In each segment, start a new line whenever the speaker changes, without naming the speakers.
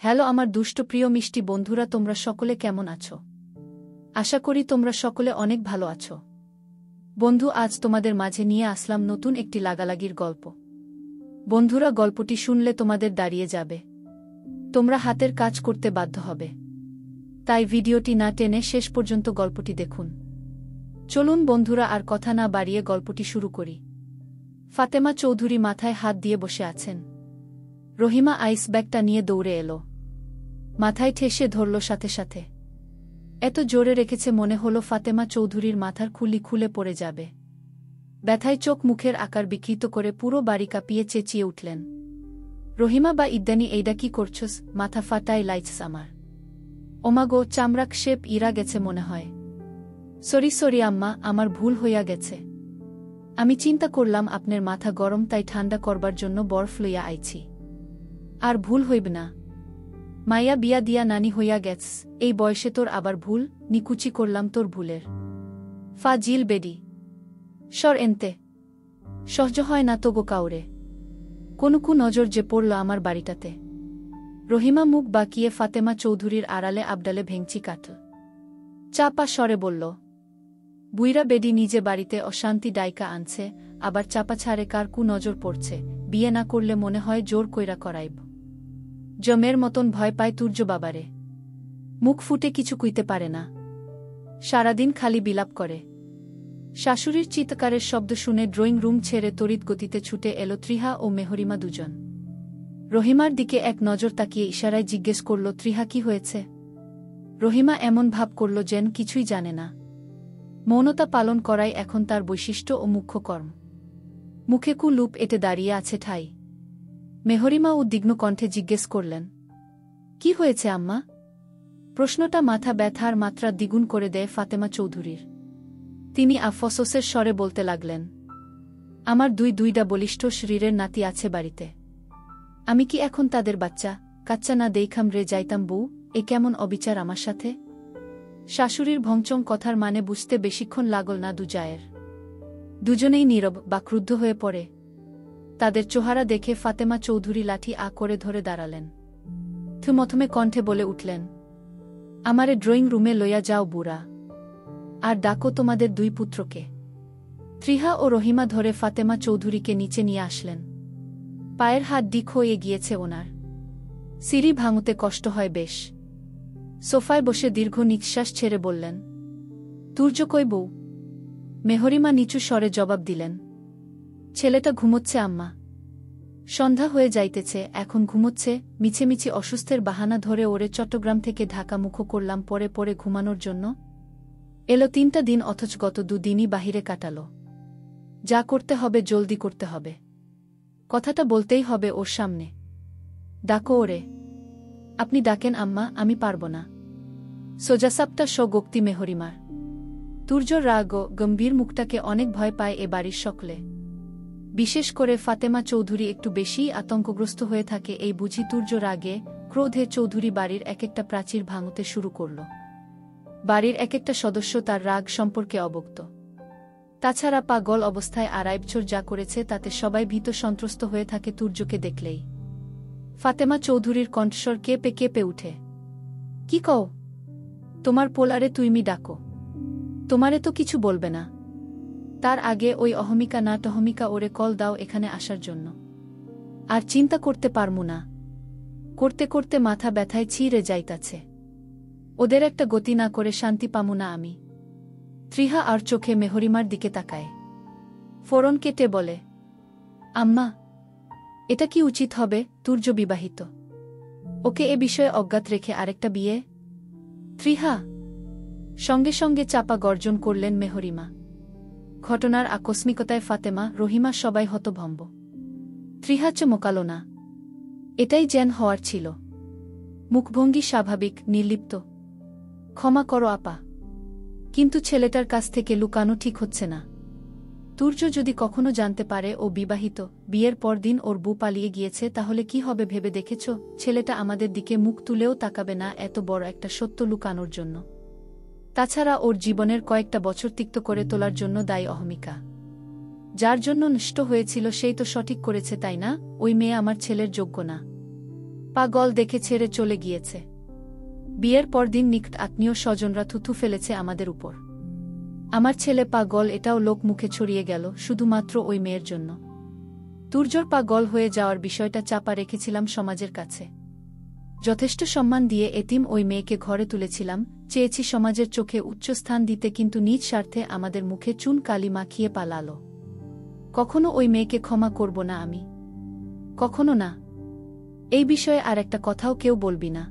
Hello আমার দুষ্ট প্রিয় মিষ্টি বন্ধুরা, তোমরা সকলে কেমন আছো? আশা করি তোমরা সকলে অনেক ভালো আছো। বন্ধু, আজ তোমাদের মাঝে নিয়ে আসলাম নতুন একটি লাগালাগির গল্প। বন্ধুরা, গল্পটি শুনলে তোমাদের দাঁড়িয়ে যাবে, তোমরা হাতের কাজ করতে বাধ্য হবে। তাই ভিডিওটি না টেনে শেষ পর্যন্ত গল্পটি দেখুন। চলুন বন্ধুরা, আর কথা না বাড়িয়ে গল্পটি শুরু করি। ফাতেমা চৌধুরী মাথায় হাত দিয়ে বসে আছেন। রহিমা আইস ব্যাগটা নিয়ে দৌড়ে এলো, মাথায় ঠেসে ধরল সাথে সাথে। এত জোরে রেখেছে মনে হলো ফাতেমা চৌধুরীর মাথার খুলি খুলে পড়ে যাবে। ব্যথায় চোখ মুখের আকার বিকৃত করে পুরো বাড়ি কাঁপিয়ে চেঁচিয়ে উঠলেন, রহিমা বা ইদ্দানি, এইডা কি করছস? মাথা ফাটাই লাইছস আমার। ওমাগো, চামড়াক শেপ ইরা গেছে মনে হয়। সরি আম্মা, আমার ভুল হইয়া গেছে। আমি চিন্তা করলাম আপনার মাথা গরম, তাই ঠান্ডা করবার জন্য বরফ লইয়া আইছি। আর ভুল হইব না। মাইয়া বিয়া দিয়া নানি হইয়া গেছ, এই বয়সে তোর আবার ভুল? নিকুচি করলাম তোর ভুলের। ফা জিল বেডি সর এনতে। সহ্য হয় না তো গো কাউরে। কোনকু নজর যে পড়ল আমার বাড়িটাতে। রহিমা মুখ বাকিয়ে ফাতেমা চৌধুরীর আড়ালে আবডালে ভেঙচি কাটল। চাপা স্বরে বলল, বুইরা বেডি নিজে বাড়িতে অশান্তি ডাইকা আনছে, আবার চাপা ছাড়ে কার কু নজর পড়ছে। বিয়ে না করলে মনে হয় জোর কইরা করাইব। জমের মতন ভয় পায় তুর্য বাবারে। মুখ ফুটে কিছু কইতে পারে না, সারাদিন খালি বিলাপ করে। শাশুড়ির চিৎকারের শব্দ শুনে ড্রয়িং রুম ছেড়ে তড়িৎ গতিতে ছুটে এলো ত্রিহা ও মেহরিমা দুজন। রহিমার দিকে এক নজর তাকিয়ে ইশারায় জিজ্ঞেস করল, ত্রিহা কি হয়েছে? রহিমা এমন ভাব করল যেন কিছুই জানে না। মৌনতা পালন করাই এখন তার বৈশিষ্ট্য ও মুখ্য কর্ম। মুখে কু লুপ এঁটে দাঁড়িয়ে আছে ঠাই। মেহরিমা উদ্বিগ্ন কণ্ঠে জিজ্ঞেস করলেন, কি হয়েছে আম্মা? প্রশ্নটা মাথা ব্যথার মাত্রা দ্বিগুণ করে দেয় ফাতেমা চৌধুরীর। তিনি আফসোসের স্বরে বলতে লাগলেন, আমার দুইটা বলিষ্ঠ শরীরের নাতি আছে বাড়িতে। আমি কি এখন তাদের বাচ্চা কাচ্চা না দেখাম রে যাইতাম বউ? এ কেমন অবিচার আমার সাথে? শাশুড়ির ভংচং কথার মানে বুঝতে বেশিক্ষণ লাগল না দুজায়ের। দুজনেই নীরব বা ক্রুদ্ধ হয়ে পড়ে। তাদের চেহারা দেখে ফাতেমা চৌধুরী লাঠি করে ধরে দাঁড়ালেন। থুমথমে কণ্ঠে বলে উঠলেন, আমারে ড্রয়িং রুমে লইয়া যাও বুড়া, আর ডাকো তোমাদের দুই পুত্রকে। ত্রিহা ও রহিমা ধরে ফাতেমা চৌধুরীকে নিচে নিয়ে আসলেন। পায়ের হাত ডিক হয়ে গিয়েছে ওনার, সিঁড়ি ভাঙতে কষ্ট হয় বেশ। সোফায় বসে দীর্ঘ নিঃশ্বাস ছেড়ে বললেন, তুর্য কই বউ? মেহরিমা নিচু স্বরে জবাব দিলেন, ছেলেটা ঘুমোচ্ছে আম্মা। সন্ধ্যা হয়ে যাইতেছে, এখন ঘুমোচ্ছে। মিছেমিছি অসুস্থের বাহানা ধরে ওরে চট্টগ্রাম থেকে ঢাকা মুখ করলাম পরে পরে ঘুমানোর জন্য। এলো 3টা দিন, অথচ গত 2 দিনই বাহিরে কাটালো। যা করতে হবে জলদি করতে হবে। কথাটা বলতেই হবে ওর সামনে। ডাকো ওরে। আপনি ডাকেন আম্মা, আমি পারব না। সোজাসাপটা স্বগোক্তি মেহরিমার। তুর্য রাগ ও গম্ভীর মুখটাকে অনেক ভয় পায় এ বাড়ির সকলে। বিশেষ করে ফাতেমা চৌধুরী একটু বেশিই আতঙ্কগ্রস্ত হয়ে থাকে এই বুঝি। তুর্য রাগে ক্রোধে চৌধুরী বাড়ির এক একটা প্রাচীর ভাঙতে শুরু করল। বাড়ির এক একটা সদস্য তার রাগ সম্পর্কে অবগত। তাছাড়া পাগল অবস্থায় আড়াইবছর যা করেছে তাতে সবাই ভীত সন্ত্রস্ত হয়ে থাকে তুর্যকে দেখলেই। ফাতেমা চৌধুরীর কণ্ঠস্বর কেঁপে কেঁপে উঠে, কি কও? তোমার পোলারে তুইমি ডাকো। তোমারে তো কিছু বলবে না। তার আগে ওই অহমিকা না টহমিকা ওরে কল দাও এখানে আসার জন্য। আর চিন্তা করতে পারমু না। করতে করতে মাথা ব্যথায় ছিঁড়ে যাইতাছে। ওদের একটা গতি না করে শান্তি পামু না আমি। ত্রিহা আর চোখে মেহরিমার দিকে তাকায়। ফোরন কেটে বলে, আম্মা, এটা কি উচিত হবে? তুর্য বিবাহিত, ওকে এ বিষয়ে অজ্ঞাত রেখে আরেকটা বিয়ে? ত্রিহা! সঙ্গে সঙ্গে চাপা গর্জন করলেন মেহরিমা। ঘটনার আকস্মিকতায় ফাতেমা, রহিমা সবাই হতভম্ব। ত্রিহা চমকাল না। এটাই যেন হওয়ার ছিল। মুখভঙ্গি স্বাভাবিক, নির্লিপ্ত। ক্ষমা করো আপা, কিন্তু ছেলেটার কাছ থেকে লুকানো ঠিক হচ্ছে না। তুর্য যদি কখনো জানতে পারে ও বিবাহিত, বিয়ের পর দিন ওর বউ পালিয়ে গিয়েছে, তাহলে কি হবে ভেবে দেখেছ? ছেলেটা আমাদের দিকে মুখ তুলেও তাকাবে না এত বড় একটা সত্য লুকানোর জন্য। তাছাড়া ওর জীবনের কয়েকটা বছর তিক্ত করে তোলার জন্য দায়ী অহমিকা। যার জন্য নষ্ট হয়েছিল সেই তো সঠিক করেছে, তাই না? ওই মেয়ে আমার ছেলের যোগ্য না। পাগল দেখে ছেড়ে চলে গিয়েছে। বিয়ের পরদিন নিকট আত্মীয় স্বজনরা থুথু ফেলেছে আমাদের উপর। আমার ছেলে পাগল এটাও লোক মুখে ছড়িয়ে গেল শুধুমাত্র ওই মেয়ের জন্য। তুর্যর পাগল হয়ে যাওয়ার বিষয়টা চাপা রেখেছিলাম সমাজের কাছে। যথেষ্ট সম্মান দিয়ে এতিম ওই মেয়েকে ঘরে তুলেছিলাম, চেয়েছি সমাজের চোখে উচ্চস্থান দিতে, কিন্তু নিজ স্বার্থে আমাদের মুখে চুন কালি মাখিয়ে পালালো। কখনো ওই মেয়েকে ক্ষমা করব না আমি, কখনো না। এই বিষয়ে আর একটা কথাও কেউ বলবি না।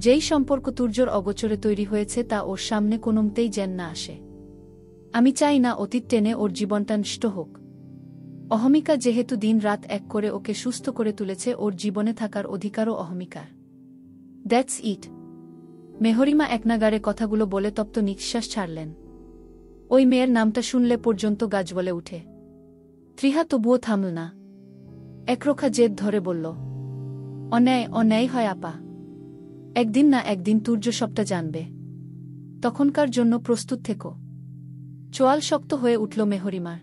যেই সম্পর্ক তুর্যর অগোচরে তৈরি হয়েছে তা ওর সামনে কোনোমতেই যেন না আসে। আমি চাই না অতীত টেনে ওর জীবনটা নষ্ট হোক। অহমিকা যেহেতু দিন রাত এক করে ওকে সুস্থ করে তুলেছে, ওর জীবনে থাকার অধিকারও অহমিকার। That's it. মেহরিমা একনাগারে কথাগুলো বলে তপ্ত নিঃশ্বাস ছাড়লেন। ওই মেয়ের নামটা শুনলে পর্যন্ত গাছ বলে উঠে। ত্রিহা তবুও থামল না। একরোখা জেদ ধরে বলল, অন্যায় অন্যায় হয় আপা। একদিন না একদিন তুর্য সবটা জানবে, তখনকার জন্য প্রস্তুত থেকো। চোয়াল শক্ত হয়ে উঠল মেহরিমার।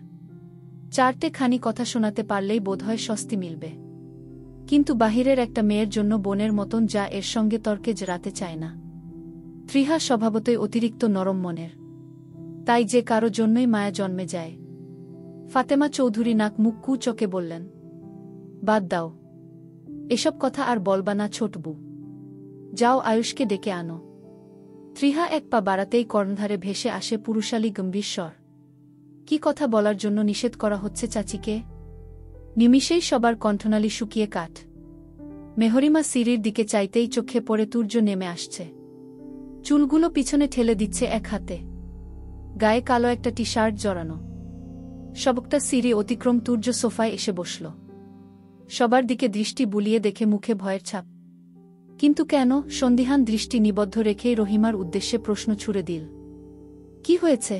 চারটে খানি কথা শোনাতে পারলেই বোধহয় স্বস্তি মিলবে, কিন্তু বাহিরের একটা মেয়ের জন্য বোনের মতন যা এর সঙ্গে তর্কে জড়াতে চায় না। ত্রিহা স্বভাবতই অতিরিক্ত নরম মনের, তাই যে কারো জন্যই মায়া জন্মে যায়। ফাতেমা চৌধুরী নাক মুখ কুচকে বললেন, বাদ দাও, এসব কথা আর বলবা না ছোটবু। যাও আয়ুষকে ডেকে আনো। ত্রিহা এক পা বাড়াতেই কর্ণধারে ভেসে আসে পুরুষালী গম্ভীর স্বর। কি কথা বলার জন্য নিষেধ করা হচ্ছে চাচিকে? নিমিষেই সবার কণ্ঠনালী শুকিয়ে কাঠ। মেহরিমা সিঁড়ির দিকে চাইতেই চোখে পড়ে তুর্য নেমে আসছে। চুলগুলো পিছনে ঠেলে দিচ্ছে এক হাতে, গায়ে কালো একটা টি শার্ট জড়ানো। সবকটা সিঁড়ি অতিক্রম তুর্য সোফায় এসে বসল। সবার দিকে দৃষ্টি বুলিয়ে দেখে মুখে ভয়ের ছাপ। কিন্তু কেন? সন্দিহান দৃষ্টি নিবদ্ধ রেখেই রহিমার উদ্দেশ্যে প্রশ্ন ছুড়ে দিল, কি হয়েছে?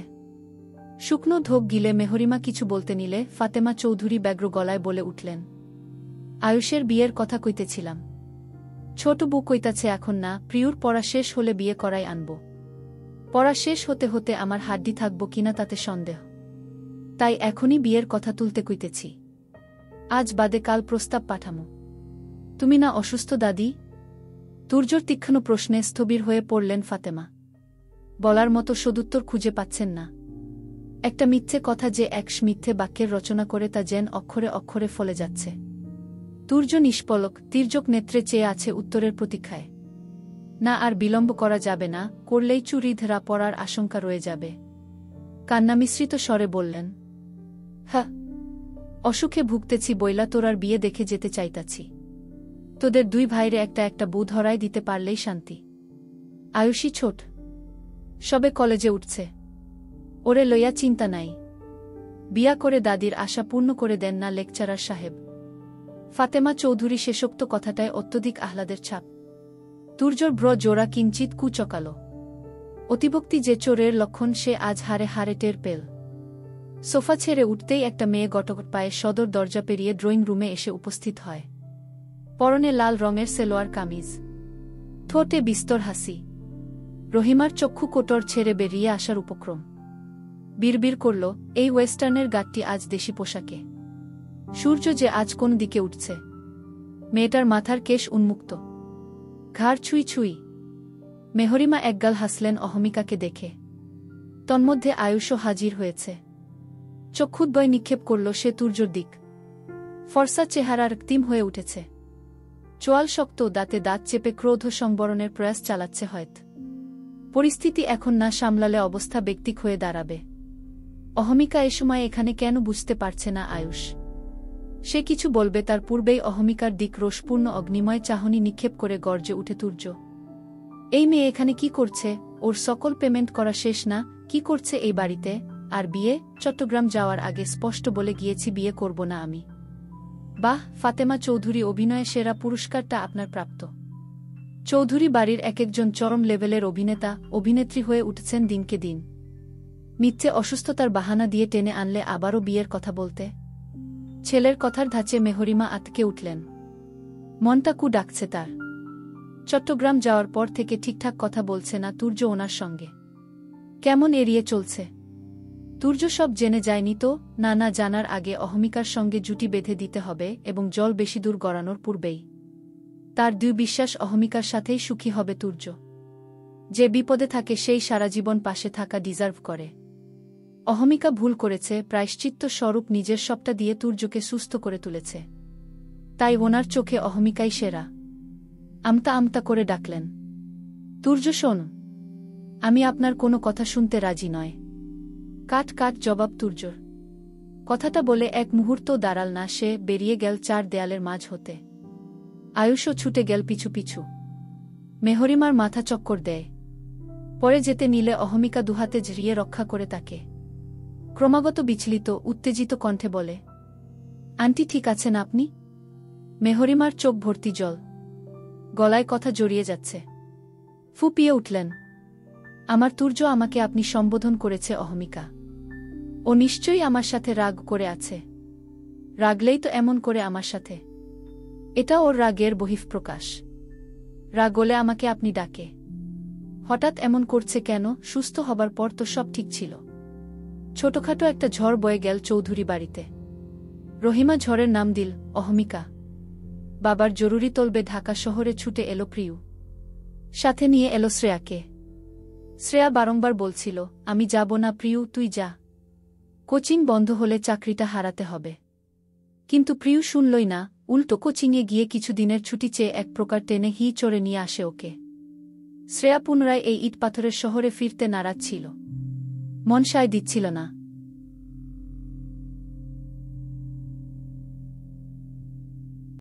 শুকনো ধোক গিলে মেহরিমা কিছু বলতে নিলে ফাতেমা চৌধুরী ব্যগ্র গলায় বলে উঠলেন, আয়ুষের বিয়ের কথা কইতেছিলাম। ছোট বউ কইতাছে এখন না, প্রিয়র পড়া শেষ হলে বিয়ে করাই আনব। পড়া শেষ হতে হতে আমার হাড্ডি থাকব কিনা তাতে সন্দেহ, তাই এখনই বিয়ের কথা তুলতে কইতেছি। আজ বাদে কাল প্রস্তাব পাঠামো। তুমি না অসুস্থ দাদি? তুর্যর তীক্ষ্ণ প্রশ্নে স্থবির হয়ে পড়লেন ফাতেমা। বলার মতো সদুত্তর খুঁজে পাচ্ছেন না। একটা মিথ্যে কথা যে এক মিথ্যে বাক্যের রচনা করে তা যেন অক্ষরে অক্ষরে ফলে যাচ্ছে। তুর্য নিষ্পলক তির্যক নেত্রে চেয়ে আছে উত্তরের প্রতীক্ষায়। না আর বিলম্ব করা যাবে না, করলেই চুরি ধরা পড়ার আশঙ্কা রয়ে যাবে। কান্না মিশ্রিত স্বরে বললেন, হ্যাঁ, অসুখে ভুগতেছি বইলা তোরার বিয়ে দেখে যেতে চাইতাছি। তোদের দুই ভাইরে একটা একটা বউ ধরায় দিতে পারলেই শান্তি। আয়ুষী ছোট, সবে কলেজে উঠছে, ওরে লইয়া চিন্তা নাই। বিয়া করে দাদির আশা পূর্ণ করে দেন না লেকচারার সাহেব। ফাতেমা চৌধুরী শেষোক্ত কথাটায় অত্যধিক আহ্লাদের ছাপ। তুর্যর ব্র জোড়া কিঞ্চিত কুচকাল। অতিভক্তি যে চোরের লক্ষণ সে আজ হারে হারে টের পেল। সোফা ছেড়ে উঠতেই একটা মেয়ে গটগট পায়ে সদর দরজা পেরিয়ে ড্রয়িং রুমে এসে উপস্থিত হয়। পরনে লাল রঙের সেলোয়ার কামিজ, ঠোঁটে বিস্তর হাসি। রহিমার চক্ষু কোটর ছেড়ে বেরিয়ে আসার উপক্রম। বিড়বিড় করল, এই ওয়েস্টার্নের গাটটি আজ দেশি পোশাকে। সূর্য যে আজ কোন দিকে উঠছে। মেয়েটার মাথার কেশ উন্মুক্ত, ঘাড় ছুঁই ছুঁই। মেহরিমা একগাল হাসলেন অহমিকাকে দেখে। তন্মধ্যে আয়ুষও হাজির হয়েছে। চক্ষুদ্বয় নিক্ষেপ করল সে তুর্যর দিক। ফর্সা চেহারার রক্তিম হয়ে উঠেছে। চোয়াল শক্ত, দাঁতে দাঁত চেপে ক্রোধ সংবরণের প্রয়াস চালাচ্ছে হয়ত। পরিস্থিতি এখন না সামলালে অবস্থা ব্যক্তিক হয়ে দাঁড়াবে। অহমিকা এ সময় এখানে কেন বুঝতে পারছে না আয়ুষ? সে কিছু বলবে তার পূর্বেই অহমিকার দিক রোষপূর্ণ অগ্নিময় চাহনি নিক্ষেপ করে গর্জে উঠে তুর্য। এই মেয়ে এখানে কি করছে? ওর সকল পেমেন্ট করা শেষ না? কি করছে এই বাড়িতে? আর বিয়ে? চট্টগ্রাম যাওয়ার আগে স্পষ্ট বলে গিয়েছি বিয়ে করব না আমি। বাহ ফাতেমা চৌধুরী, অভিনয়ে সেরা পুরস্কারটা আপনার প্রাপ্ত। চৌধুরী বাড়ির এক একজন চরম লেভেলের অভিনেতা অভিনেত্রী হয়ে উঠছেন দিনকে দিন। মিথ্যে অসুস্থতার বাহানা দিয়ে টেনে আনলে আবারও বিয়ের কথা বলতে। ছেলের কথার ধাঁচে মেহরিমা আটকে উঠলেন। মনটা কু ডাকছে তার। চট্টগ্রাম যাওয়ার পর থেকে ঠিকঠাক কথা বলছে না তুর্য ওনার সঙ্গে। কেমন এড়িয়ে চলছে। তুর্য সব জেনে যায়নি তো? না না, জানার আগে অহমিকার সঙ্গে জুটি বেঁধে দিতে হবে, এবং জল বেশি দূর গড়ানোর পূর্বেই। তার দৃঢ় বিশ্বাস অহমিকার সাথেই সুখী হবে তুর্য। যে বিপদে থাকে সেই সারা জীবন পাশে থাকা ডিজার্ভ করে। অহমিকা ভুল করেছে, প্রায়শ্চিত্ত স্বরূপ নিজের সবটা দিয়ে তুর্যকে সুস্থ করে তুলেছে। তাই ওনার চোখে অহমিকাই সেরা। আমতা আমতা করে ডাকলেন, তুর্য শোন, আমি আপনার কোনো কথা শুনতে রাজি নয়। কাট কাট জবাব তুর্যর। কথাটা বলে এক মুহূর্তও দাঁড়াল না সে, বেরিয়ে গেল চার দেয়ালের মাঝ হতে। আয়ুষও ছুটে গেল পিছু পিছু। মেহরিমার মাথা চক্কর দেয়। পরে যেতে নিলে অহমিকা দুহাতে জড়িয়ে রক্ষা করে তাকে। ক্রমাগত বিচলিত উত্তেজিত কণ্ঠে বলে, আন্টি ঠিক আছেন আপনি? মেহরিমার চোখ ভর্তি জল, গলায় কথা জড়িয়ে যাচ্ছে। ফুপিয়ে উঠলেন, আমার তুর্য, আমাকে আপনি সম্বোধন করেছে অহমিকা। ও নিশ্চয়ই আমার সাথে রাগ করে আছে। রাগলেই তো এমন করে আমার সাথে। এটা ওর রাগের বহিঃপ্রকাশ। রাগ হলে আমাকে আপনি ডাকে। হঠাৎ এমন করছে কেন? সুস্থ হবার পর তো সব ঠিক ছিল। ছোটখাটো একটা ঝড় বয়ে গেল চৌধুরী বাড়িতে। রহিমা ঝড়ের নাম দিল অহমিকা। বাবার জরুরি তলবে ঢাকা শহরে ছুটে এলো প্রিয়। সাথে নিয়ে এলো শ্রেয়াকে। শ্রেয়া বারংবার বলছিল, আমি যাব না প্রিয়, তুই যা। কোচিং বন্ধ হলে চাকরিটা হারাতে হবে। কিন্তু প্রিয় শুনলই না, উল্টো কোচিংয়ে গিয়ে কিছুদিনের ছুটি চেয়ে এক প্রকার টেনে হি চড়ে নিয়ে আসে ওকে। শ্রেয়া পুনরায় এই ইট পাথরের শহরে ফিরতে নারাজ ছিল। মন সায় দিচ্ছিল না।